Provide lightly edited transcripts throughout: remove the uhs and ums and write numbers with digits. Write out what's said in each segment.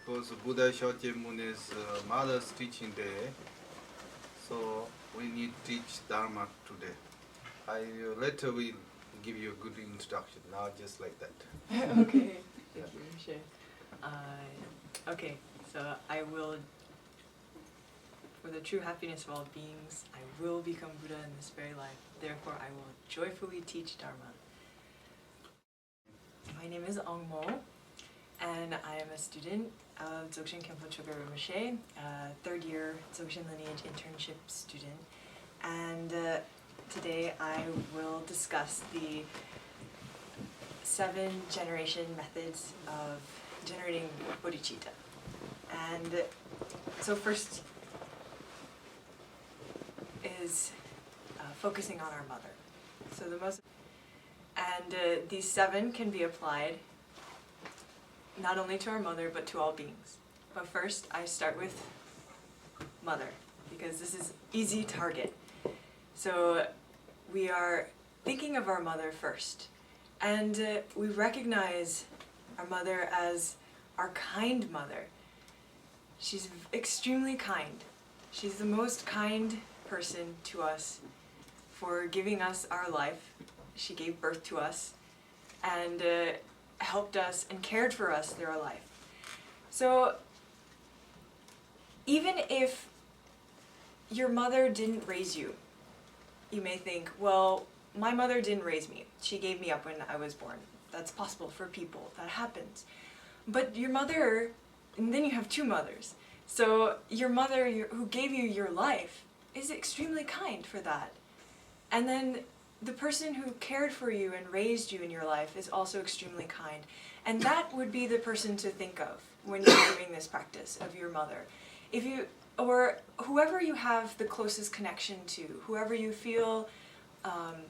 Because Buddha Shakyamuni is mother's teaching day, so we need to teach Dharma today. Later we'll give you a good introduction, not just like that. Okay, thank you, Rinpoche. Okay, so I will, for the true happiness of all beings, I will become Buddha in this very life. Therefore, I will joyfully teach Dharma. My name is Wongmo, and I am a student of Dzogchen Khenpo Chogyur Rinpoche, third year Dzogchen Lineage internship student. And today I will discuss the 7 generation methods of generating Bodhicitta. And so first is focusing on our mother. So these 7 can be applied not only to our mother but to all beings. But first I start with mother, because this is easy target. So we are thinking of our mother first, and we recognize our mother as our kind mother. She's extremely kind. She's the most kind person to us for giving us our life. She gave birth to us and helped us and cared for us through our life. So even if your mother didn't raise you, you may think, well, my mother didn't raise me. She gave me up when I was born. That's possible for people. That happens. But your mother, and then you have 2 mothers. So your mother who gave you your life is extremely kind for that. And then the person who cared for you and raised you in your life is also extremely kind. And that would be the person to think of when you're doing this practice of your mother. Or whoever you have the closest connection to, whoever you feel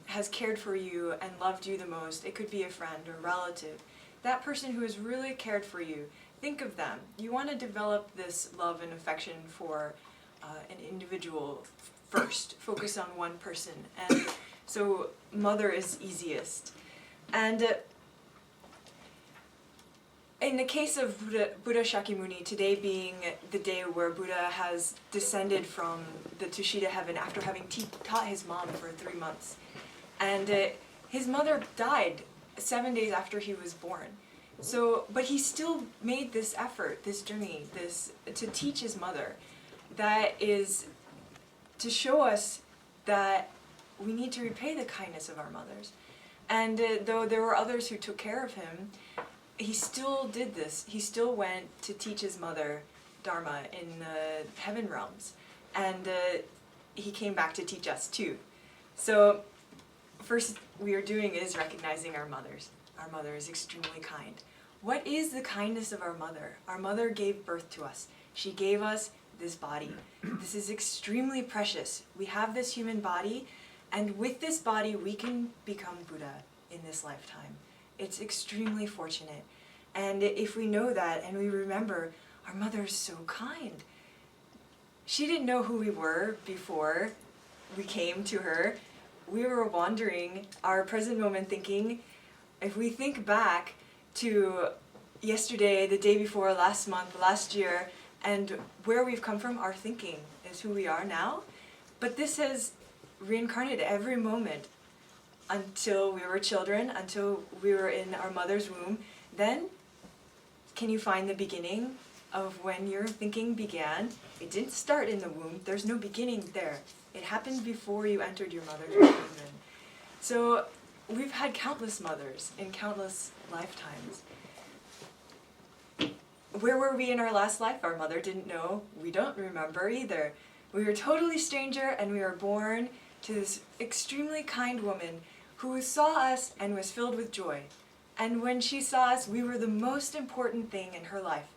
has cared for you and loved you the most. It could be a friend or relative. That person who has really cared for you, think of them. You want to develop this love and affection for an individual first. Focus on one person. And so mother is easiest. And in the case of Buddha Shakyamuni, today being the day where Buddha has descended from the Tushita heaven after having taught his mom for 3 months. And his mother died 7 days after he was born. So, but he still made this effort, this journey, to teach his mother. That is to show us that we need to repay the kindness of our mothers. And though there were others who took care of him, he still did this. He still went to teach his mother Dharma in the heaven realms. And he came back to teach us too. So first we are doing is recognizing our mothers. Our mother is extremely kind. What is the kindness of our mother? Our mother gave birth to us. She gave us this body. This is extremely precious. We have this human body, and with this body we can become Buddha in this lifetime. It's extremely fortunate. And if we know that and we remember, our mother is so kind. She didn't know who we were before we came to her. We were wandering our present moment thinking, if we think back to yesterday, the day before, last month, last year, and where we've come from, our thinking is who we are now. But this has reincarnated every moment until we were children, until we were in our mother's womb. Then, can you find the beginning of when your thinking began? It didn't start in the womb. There's no beginning there. It happened before you entered your mother's womb. So we've had countless mothers in countless lifetimes. Where were we in our last life? Our mother didn't know. We don't remember either. We were a totally stranger, and we were born to this extremely kind woman who saw us and was filled with joy. And when she saw us, we were the most important thing in her life.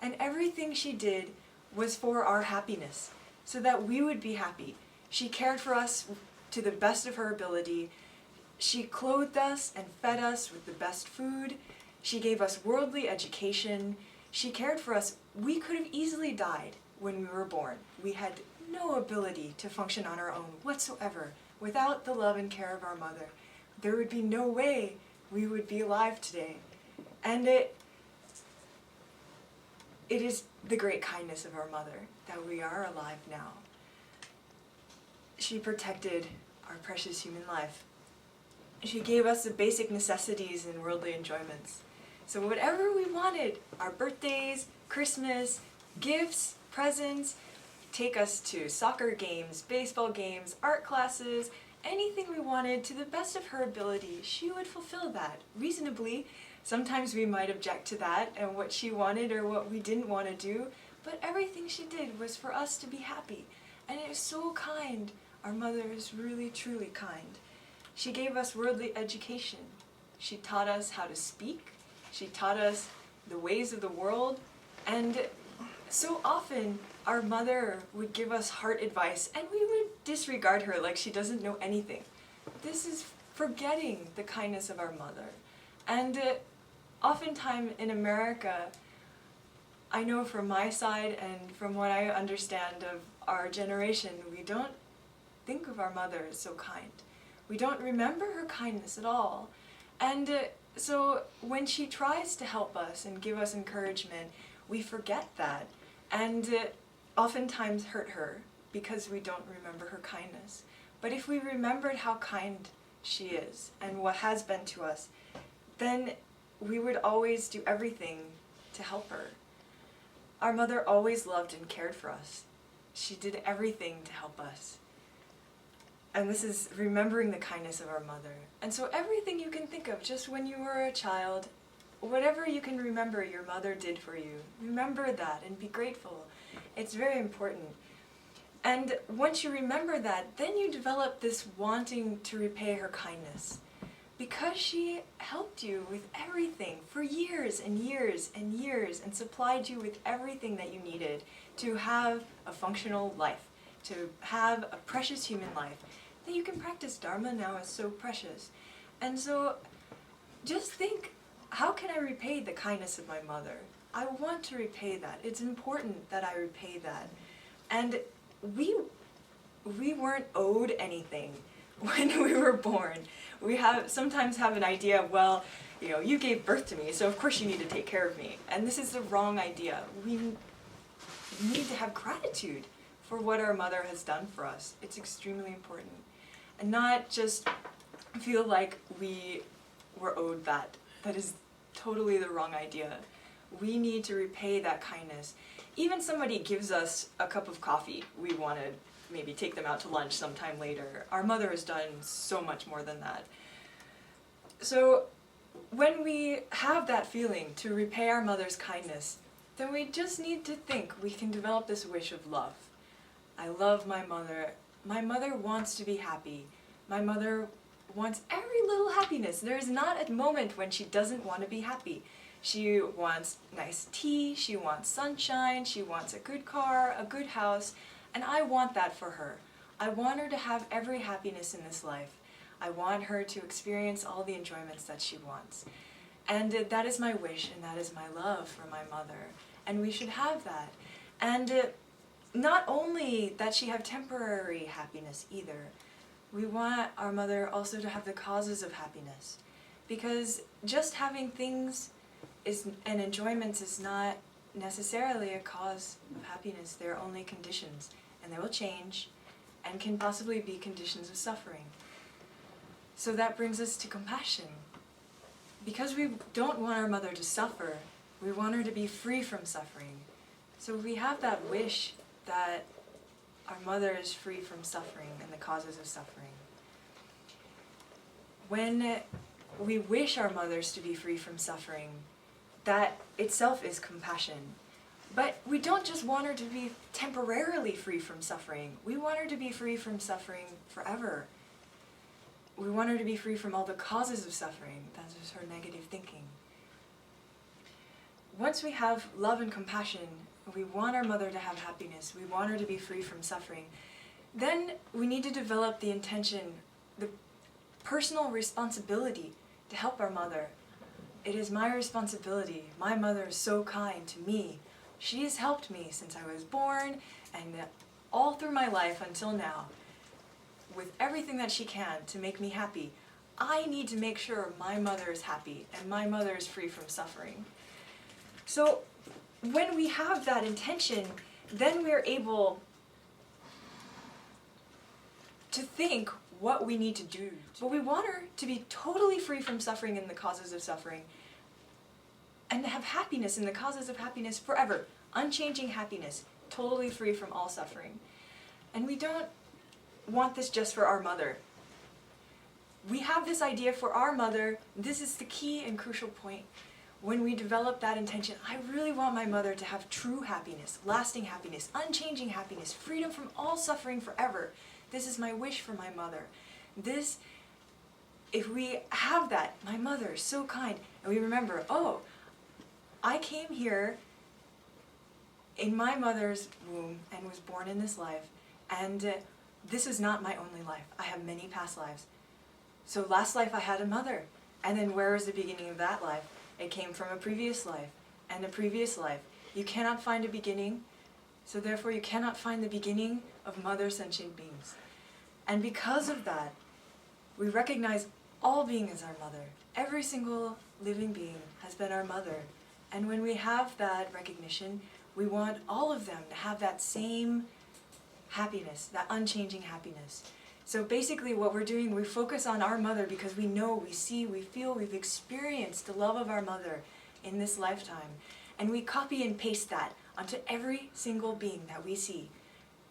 And everything she did was for our happiness, so that we would be happy. She cared for us to the best of her ability. She clothed us and fed us with the best food. She gave us worldly education. She cared for us. We could have easily died when we were born. We had no ability to function on our own whatsoever without the love and care of our mother. There would be no way we would be alive today. And it is the great kindness of our mother that we are alive now. She protected our precious human life. She gave us the basic necessities and worldly enjoyments. So whatever we wanted, our birthdays, Christmas, gifts, presents, take us to soccer games, baseball games, art classes, anything we wanted to the best of her ability, she would fulfill that reasonably. Sometimes we might object to that and what she wanted or what we didn't want to do, but everything she did was for us to be happy. And it is so kind. Our mother is really, truly kind. She gave us worldly education. She taught us how to speak. She taught us the ways of the world. And so often, our mother would give us heart advice, and we would disregard her like she doesn't know anything. This is forgetting the kindness of our mother. And oftentimes in America, I know from my side and from what I understand of our generation, we don't think of our mother as so kind. We don't remember her kindness at all. And so when she tries to help us and give us encouragement, we forget that and oftentimes hurt her because we don't remember her kindness. But if we remembered how kind she is and what has been to us, then we would always do everything to help her. Our mother always loved and cared for us. She did everything to help us. And this is remembering the kindness of our mother. And so everything you can think of, just when you were a child, whatever you can remember your mother did for you, remember that and be grateful. It's very important. And once you remember that, then you develop this wanting to repay her kindness. Because she helped you with everything for years and years and years and supplied you with everything that you needed to have a functional life, to have a precious human life, that you can practice Dharma now is so precious. And so just think, how can I repay the kindness of my mother? I want to repay that. It's important that I repay that. And we weren't owed anything when we were born. We sometimes have an idea of, well, you gave birth to me, so of course you need to take care of me. And this is the wrong idea. We need to have gratitude for what our mother has done for us. It's extremely important. And not just feel like we were owed that. That is totally the wrong idea. We need to repay that kindness. Even somebody gives us a cup of coffee, we want to maybe take them out to lunch sometime later. Our mother has done so much more than that. So when we have that feeling to repay our mother's kindness, then we just need to think we can develop this wish of love. I love my mother. My mother wants to be happy. My mother wants every little happiness. There is not a moment when she doesn't want to be happy. She wants nice tea, she wants sunshine, she wants a good car, a good house, and I want that for her. I want her to have every happiness in this life. I want her to experience all the enjoyments that she wants. And that is my wish, and that is my love for my mother. And we should have that. And not only that she have temporary happiness either, we want our mother also to have the causes of happiness. Because just having things and enjoyments is not necessarily a cause of happiness. They're only conditions, and they will change, and can possibly be conditions of suffering. So that brings us to compassion. Because we don't want our mother to suffer, we want her to be free from suffering. So we have that wish that our mother is free from suffering and the causes of suffering. When we wish our mothers to be free from suffering, that itself is compassion. But we don't just want her to be temporarily free from suffering. We want her to be free from suffering forever. We want her to be free from all the causes of suffering. That's just her negative thinking. Once we have love and compassion, we want our mother to have happiness, we want her to be free from suffering, then we need to develop the intention, the personal responsibility to help our mother. It is my responsibility. My mother is so kind to me. She has helped me since I was born and all through my life until now, with everything that she can to make me happy. I need to make sure my mother is happy and my mother is free from suffering. So when we have that intention, then we're able to think what we need to do. But we want her to be totally free from suffering and the causes of suffering, and to have happiness in the causes of happiness forever. Unchanging happiness, totally free from all suffering. And we don't want this just for our mother. We have this idea for our mother. This is the key and crucial point. When we develop that intention, I really want my mother to have true happiness, lasting happiness, unchanging happiness, freedom from all suffering forever. This is my wish for my mother. This, if we have that, my mother is so kind, and we remember, oh, I came here in my mother's womb and was born in this life, and this is not my only life. I have many past lives. So last life I had a mother, and then where is the beginning of that life? It came from a previous life, and a previous life. You cannot find a beginning, so therefore you cannot find the beginning of mother sentient beings. And because of that, we recognize all being as our mother. Every single living being has been our mother. And when we have that recognition, we want all of them to have that same happiness, that unchanging happiness. So basically what we're doing, we focus on our mother because we know, we see, we feel, we've experienced the love of our mother in this lifetime. And we copy and paste that onto every single being that we see.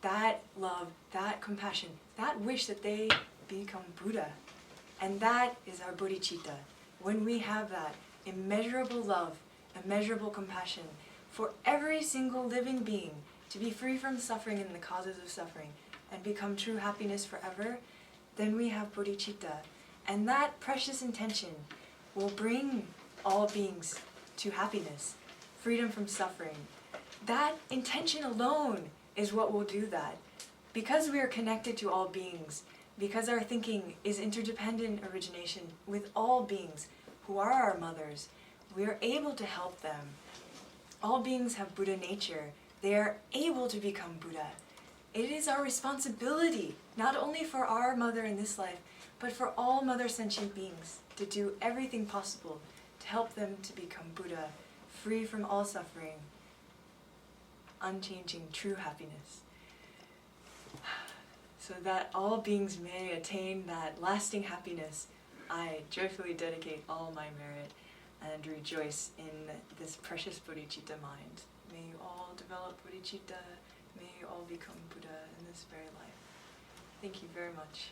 That love, that compassion, that wish that they become Buddha. And that is our Bodhicitta. When we have that immeasurable love, immeasurable compassion for every single living being to be free from suffering and the causes of suffering and become true happiness forever, then we have Bodhicitta. And that precious intention will bring all beings to happiness, freedom from suffering. That intention alone is what will do that. Because we are connected to all beings, because our thinking is interdependent origination with all beings who are our mothers, we are able to help them. All beings have Buddha nature. They are able to become Buddha. It is our responsibility, not only for our mother in this life, but for all mother sentient beings, to do everything possible to help them to become Buddha, free from all suffering, unchanging true happiness. So that all beings may attain that lasting happiness, I joyfully dedicate all my merit and rejoice in this precious Bodhicitta mind. May you all develop Bodhicitta. May you all become Buddha in this very life. Thank you very much.